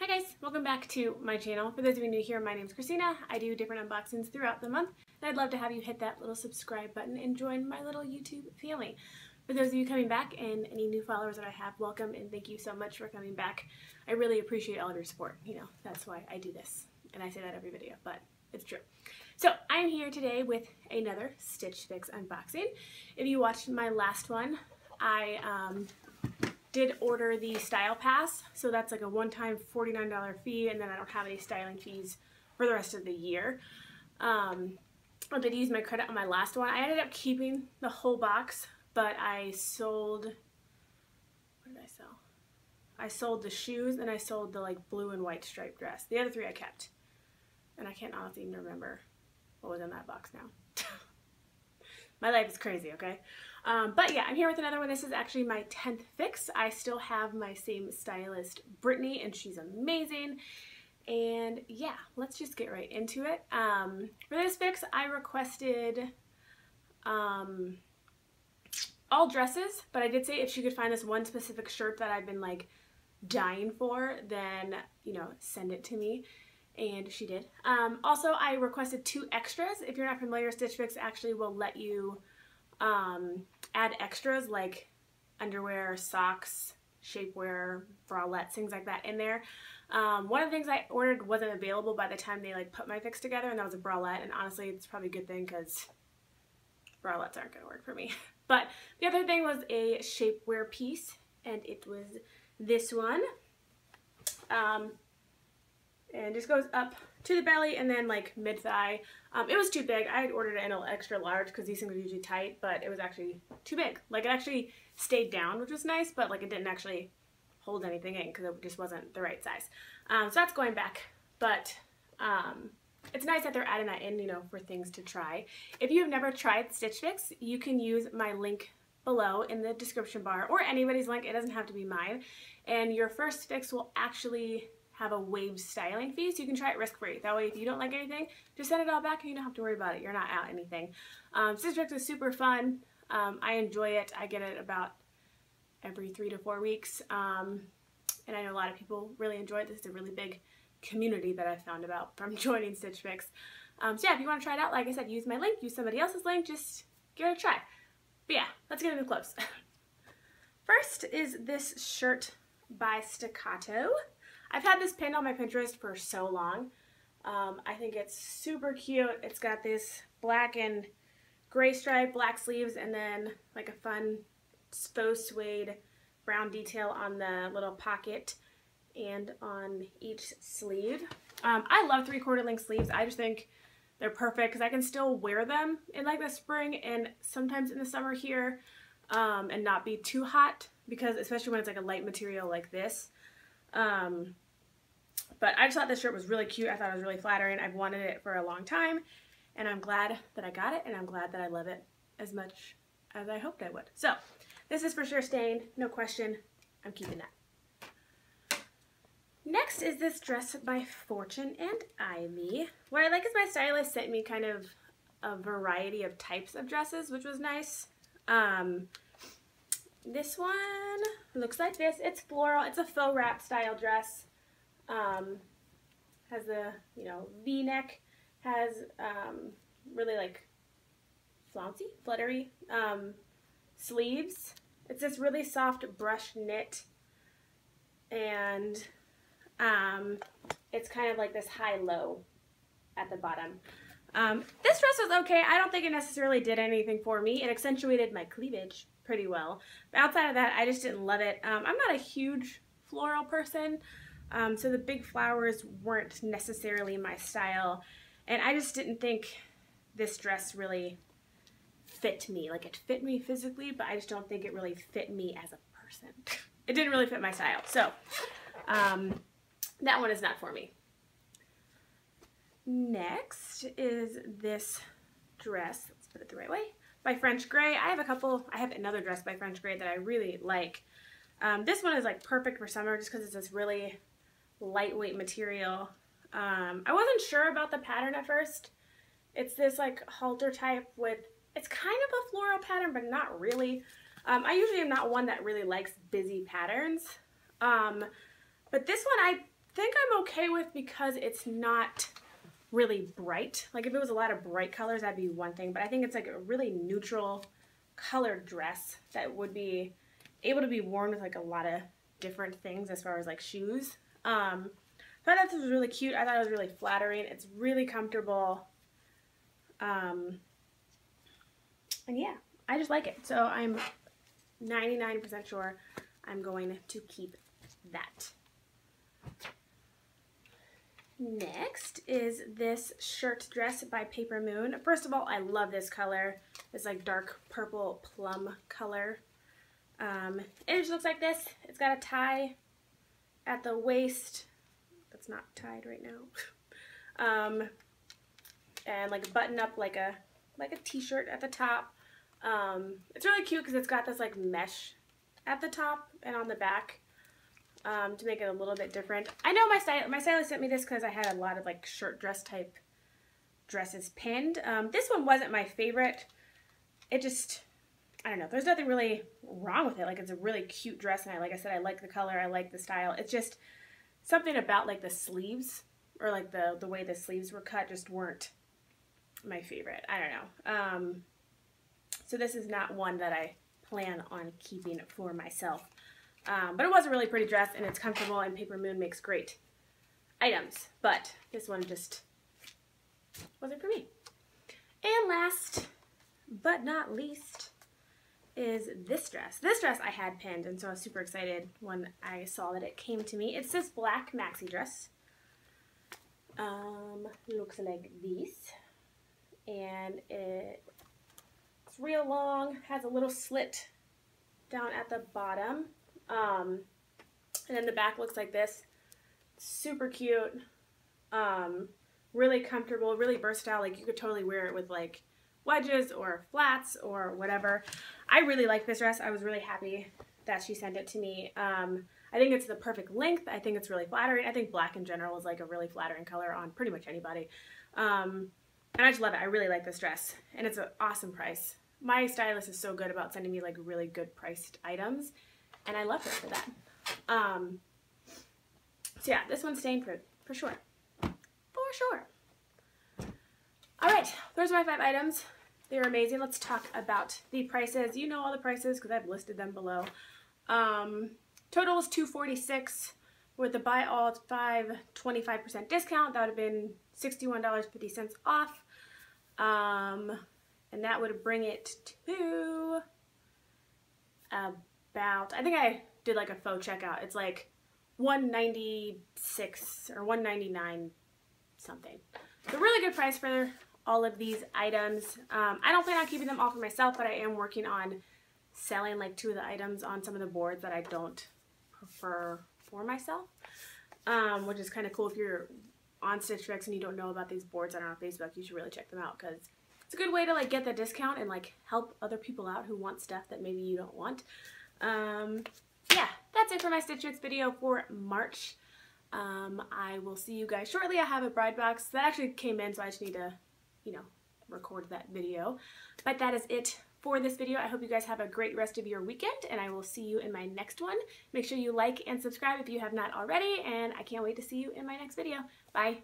Hi guys, welcome back to my channel. For those of you new here, my name is Christina. I do different unboxings throughout the month, and I'd love to have you hit that little subscribe button and join my little YouTube family. For those of you coming back and any new followers that I have, welcome and thank you so much for coming back. I really appreciate all of your support. You know, that's why I do this, and I say that every video, but it's true. So I'm here today with another Stitch Fix unboxing. If you watched my last one, I did order the Style Pass, so that's like a one-time $49 fee, and then I don't have any styling fees for the rest of the year. I did use my credit on my last one. I ended up keeping the whole box, but I sold, what did I sell? I sold the shoes, and I sold the like blue and white striped dress. The other three I kept, and I can't honestly even remember what was in that box now. My life is crazy, okay? But yeah, I'm here with another one. This is actually my 10th fix. I still have my same stylist, Brittany, and she's amazing. And yeah, let's just get right into it. For this fix, I requested all dresses, but I did say if she could find this one specific shirt that I've been like dying for, then, you know, send it to me. And she did. Also, I requested 2 extras. If you're not familiar, Stitch Fix actually will let you add extras like underwear, socks, shapewear, bralettes, things like that in there. One of the things I ordered wasn't available by the time they like put my fix together, and that was a bralette, and honestly it's probably a good thing because bralettes aren't going to work for me. But the other thing was a shapewear piece, and it was this one. And just goes up to the belly and then like mid-thigh. It was too big. I had ordered it in an extra large because these things are usually tight, but it was actually too big. Like it actually stayed down, which was nice, but like it didn't actually hold anything in because it just wasn't the right size. So that's going back, but it's nice that they're adding that in, you know, for things to try. If you've never tried Stitch Fix, you can use my link below in the description bar, or anybody's link. It doesn't have to be mine. And your first fix will actually have a waived styling fee, so you can try it risk-free. That way, if you don't like anything, just send it all back and you don't have to worry about it. You're not out anything. Stitch Fix is super fun. I enjoy it. I get it about every 3 to 4 weeks. And I know a lot of people really enjoy it. This is a really big community that I found about from joining Stitch Fix. So yeah, if you want to try it out, like I said, use my link, use somebody else's link, just give it a try. But yeah, let's get into clothes. First is this shirt by Staccato. I've had this pinned on my Pinterest for so long. I think it's super cute. It's got this black and gray stripe, black sleeves, and then like a fun faux suede brown detail on the little pocket and on each sleeve. I love 3/4 length sleeves. I just think they're perfect because I can still wear them in like the spring and sometimes in the summer here and not be too hot, because especially when it's like a light material like this. But I just thought this shirt was really cute. I thought it was really flattering. I've wanted it for a long time, and I'm glad that I got it, and I'm glad that I love it as much as I hoped I would. So this is for sure staying, no question. I'm keeping that. Next is this dress by Fortune and Ivy. What I like is my stylist sent me kind of a variety of types of dresses, which was nice. This one looks like this. It's floral. It's a faux wrap style dress. Has the, you know, V-neck, has really like flouncy, fluttery sleeves. It's this really soft brush knit, and it's kind of like this high-low at the bottom. This dress was okay. I don't think it necessarily did anything for me. It accentuated my cleavage pretty well. But outside of that, I just didn't love it. I'm not a huge floral person, so the big flowers weren't necessarily my style. And I just didn't think this dress really fit me. Like, it fit me physically, but I just don't think it really fit me as a person. It didn't really fit my style. So, that one is not for me. Next is this dress, let's put it the right way, by French Grey. I have another dress by French Grey that I really like. This one is like perfect for summer just because it's this really lightweight material. I wasn't sure about the pattern at first. It's this like halter type with, it's kind of a floral pattern, but not really. I usually am not one that really likes busy patterns. But this one I think I'm okay with because it's not really bright. Like if it was a lot of bright colors, that'd be one thing, but I think it's like a really neutral colored dress that would be able to be worn with like a lot of different things as far as like shoes. So I thought this was really cute. I thought it was really flattering. It's really comfortable. And yeah, I just like it. So I'm 99% sure I'm going to keep that. Next is this shirt dress by Paper Moon. First of all, I love this color. It's like dark purple plum color. It just looks like this. It's got a tie at the waist. That's not tied right now. And like a button up like a t-shirt at the top. It's really cute because it's got this like mesh at the top and on the back. To make it a little bit different. I know my stylist sent me this because I had a lot of like shirt dress type dresses pinned. This one wasn't my favorite. It just, I don't know. There's nothing really wrong with it. Like it's a really cute dress, and like I said, I like the color. I like the style. It's just something about like the sleeves or like the way the sleeves were cut just weren't my favorite. I don't know. So this is not one that I plan on keeping for myself. But it was a really pretty dress, and it's comfortable, and Paper Moon makes great items. But this one just wasn't for me. And last but not least is this dress. This dress I had pinned, and so I was super excited when I saw that it came to me. It's this black maxi dress. Looks like this. And it's real long, has a little slit down at the bottom. And then the back looks like this. Super cute. Really comfortable, really versatile. Like you could totally wear it with like wedges or flats or whatever. I really like this dress. I was really happy that she sent it to me. I think it's the perfect length. I think it's really flattering. I think black in general is like a really flattering color on pretty much anybody. And I just love it. I really like this dress, and it's an awesome price. My stylist is so good about sending me like really good priced items. And I love her for that. So yeah, this one's staying for sure. For sure. Alright, those are my 5 items. They're amazing. Let's talk about the prices. You know all the prices because I've listed them below. Total is $246 with the buy all 5 25% discount. That would have been $61.50 off. And that would bring it to about, I think I did like a faux checkout. It's like $196 or $199 something. It's a really good price for all of these items. I don't plan on keeping them all for myself, but I am working on selling like 2 of the items on some of the boards that I don't prefer for myself, which is kind of cool. If you're on Stitch Fix and you don't know about these boards that are on Facebook, you should really check them out because it's a good way to like get the discount and like help other people out who want stuff that maybe you don't want. Yeah, that's it for my Stitch Fix video for March. I will see you guys shortly. I have a bride box that actually came in, so I just need to, you know, record that video. But that is it for this video. I hope you guys have a great rest of your weekend, and I will see you in my next one. Make sure you like and subscribe if you have not already, and I can't wait to see you in my next video. Bye.